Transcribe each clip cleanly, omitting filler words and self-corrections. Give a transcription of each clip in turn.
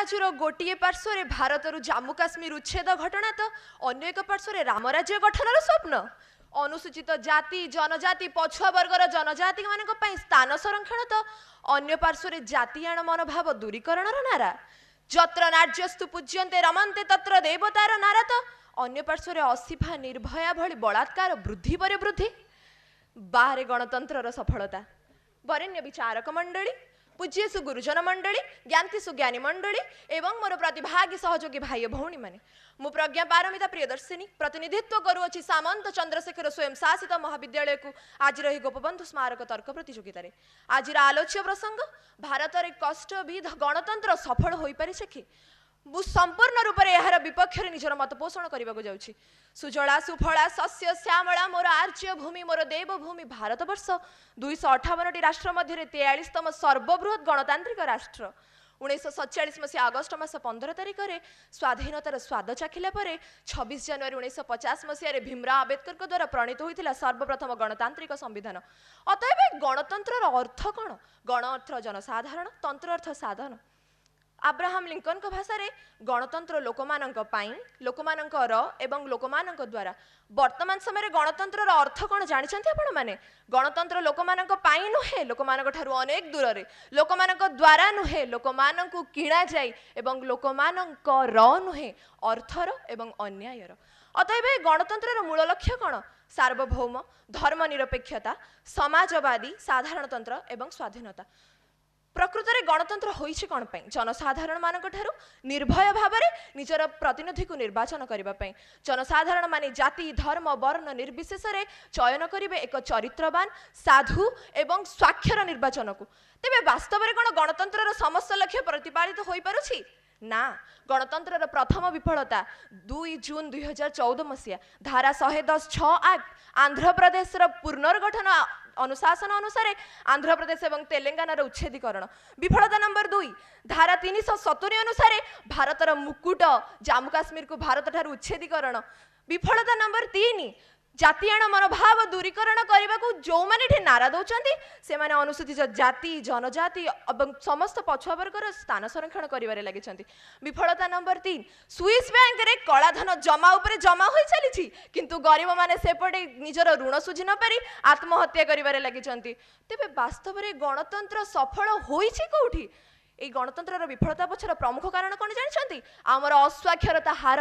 बाजूर गोटे पार्श्वर भारतर जम्मू काश्मीर उच्छेद घटना तो अन्य एक पार्श्वर रामराज्य गठनर स्वप्न अनुसूचित जाति जनजाति पछुआ वर्गर जनजाति मान स्थान संरक्षण तो अन्य पार्श्वर जातियाण मनोभाव दूरीकरण नारा जत्र नार्यस्तु पूज्यन्ते रमन्ते तत्र देवतार नारा तो अन्य पार्श्वर असिफा निर्भया भली बलात्कार वृद्धि पर वृद्धि बाहर गणतंत्र सफलता वरेण्य विचारक मंडली पूज्यसु गुरुजन मंडली ज्ञानतिसु ज्ञानी मंडली एवं मोर प्रतिभागी सहयोगी भाई भौणी माने मु प्रज्ञा पारमिता प्रियदर्शिनी प्रतिनिधित्व करुअछि सामंत चंद्रशेखर स्वयं शासित महाविद्यालय को आज रही गोपबंधु स्मारक तर्क प्रतियोगिता आज आलोच्य प्रसंग भारत रे कष्टविध गणतंत्र सफल होई परिछे कि मु संपूर्ण रूप से यार विपक्ष निजर मत पोषण करने जाऊँगी सुजला सुफला शस्य श्यामला मोर आर्य भूमि मोर देवभूमि भारतवर्ष 258 राष्ट्र मध्य 43तम सर्वबृहत गणतांत्रिक राष्ट्र 1947 मसीहा अगस्ट मास 15 तारिख में स्वाधीनतार स्वाद चाखिला 26 जनवरी 1950 मसीह भीमराव आंबेडकर द्वारा प्रणीत होता सर्वप्रथम गणतांत्रिक संविधान अतएव गणतंत्र अर्थ कौन गण अर्थ जनसाधारण तंत्र अर्थ साधन अब्राहम लिंकन को भाषा रे गणतंत्र लोकमानंकर एवं लोकमानंक द्वारा वर्तमान समय गणतंत्र अर्थ कौन जानते आपण माने गणतंत्र लोकमानंक पाई नुहे लोकमानंक ठारू अनेक दूर रे लोकमानंक द्वारा नुहे लोकमानंकु किणा जाई एवं लोकमानंकर नुहे अर्थर एवं अन्यायर अतएव गणतंत्र मूल लक्ष्य कौन सार्वभौम धर्मनिरपेक्षता समाजवादी साधारणतंत्र एवं स्वाधीनता प्रकृत में गणतंत्र होइछि कौन पाई जनसाधारण मानक ठारू निर्भय भाव में निजर प्रतिनिधि को निर्वाचन करने जनसाधारण माने जाति धर्म वर्ण निर्विशेष चयन करेंगे एक चरित्रवान साधु एवं स्वाक्षर निर्वाचन को तेबे वास्तव में कौन गणतंत्र समस्त लक्ष्य प्रतिपादित हो पारुछि ना गणतंत्र प्रथम विफलता 2 जून 2014 मसीहा धारा 110(6) एक्ट आंध्र प्रदेश पुनर्गठन अनुशासन अनुसार आंध्र प्रदेश और तेलंगाना उच्छेदीकरण विफलता नंबर 2 धारा 370 अनुसार भारतर मुकुट जम्मू काश्मीर को भारत ठारू उच्छेदीकरण विफलता नंबर 3 जातियाण मनोभाव दूरीकरण करने को जो मैंने नारा दौरान से माने अनुसूचित जाति जनजाति और समस्त पछुआ वर्गर स्थान संरक्षण कर लगी विफलता नंबर 3 स्विस बैंक रे कलाधन जमा उपरे जमा हो चली किंतु गरीब माने सेपटे निजर ऋण सुझी न पारी आत्महत्या कर लगी तेरे वास्तव में गणतंत्र सफल होइछि कोठी এই গণতন্ত্রর বিফলতা পছর প্রমুখ কারণ কোন জানিছন্তি আমার অস্বাক্ষরতা হার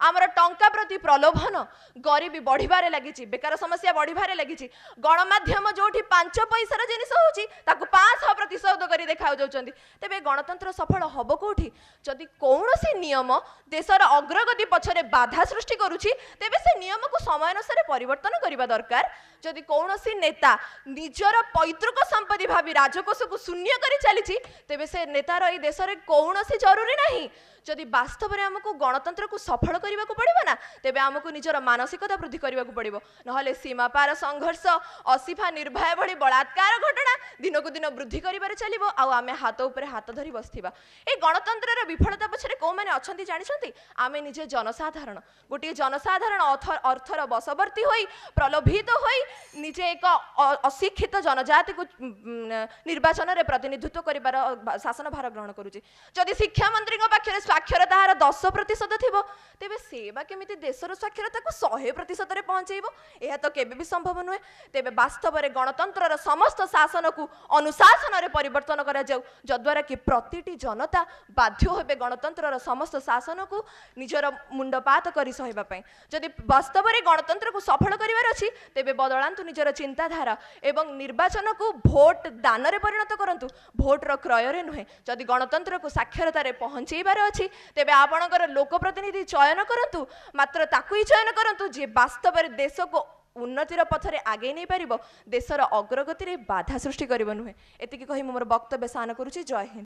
আমার টঙ্কা প্রতি প্রলোভন গরিবী বড়িবারে লাগিছি বেকার সমস্যা বড়িবারে লাগিছি গণমাধ্যম যোটি 5 পয়সার জিনিস হউছি তাকু 500% করি দেখাও যাউছন্তি তেবে গণতন্ত্র সফল হব কোठी যদি কৌনসি নিয়ম দেশর অগ্রগতি পছরে বাধা সৃষ্টি করুছি তেবে সে নিয়মକୁ সময় অনুসারে পরিবর্তন করিবা দরকার যদি কৌনসি নেতা নিজর পৈতৃক সম্পত্তি ভাবি রাজकोषକୁ शून्य करी चली तेबे से नेतार ए देश में कौन जरूरी नहीं जदि वास्तव में आमको गणतंत्र को सफल करने को पड़ो ना तेबे आमको निजर मानसिकता वृद्धि करने को पड़ो ना सीमा पार संघर्ष असिफा निर्भय भली बलात्कार घटना दिन को दिन वृद्धि कर चलो आम हाथ उपर हाथ धरी बसवा ये गणतंत्र विफलता पछरे कौ मैंने अच्छा जानते आम निजे जनसाधारण गोटे जनसाधारण अर्थर बशवर्ती हो प्रलोभित हो निजे एक अशिक्षित जनजाति को निर्वाचन में प्रतिनिधित्व कर शासन भार ग्रहण करुचे जदि शिक्षा मंत्री पाखे साक्षरता हार 10% थी तेबे सेवा केमिति देशर साक्षरता को 100% रे पहुंचेबो यह तो केबे भी संभव नुहे तेबे वास्तव में गणतंत्र समस्त शासन को अनुशासन रे परिवर्तन करा जाऊ जद्वारा कि प्रतिटी जनता बाध्य होबे गणतंत्र समस्त शासन को निजर मुंडपात करी सहिबा पई जदि वास्तव में गणतंत्र को सफल करिवार अछि तेबे बदलांतु निजर चिंताधारा एवं निर्वाचन को भोट दान रे परिणत करंतु भोट रो क्रय रे नुहे जदि गणतंत्र को साक्षरता रे पहुंचेबार अछि तेबे आपणकर लोकप्रतिनिधि चयन करंतु मात्र ताकू ही चयन करंतु जे वास्तव में देश को उन्नतिर पथरे आगे नहीं पारिबो देशर अग्रगति रे बाधा सृष्टि करिबो नुहे एतिकी कहि मोर वक्तव्य सान करूची जय हिंद।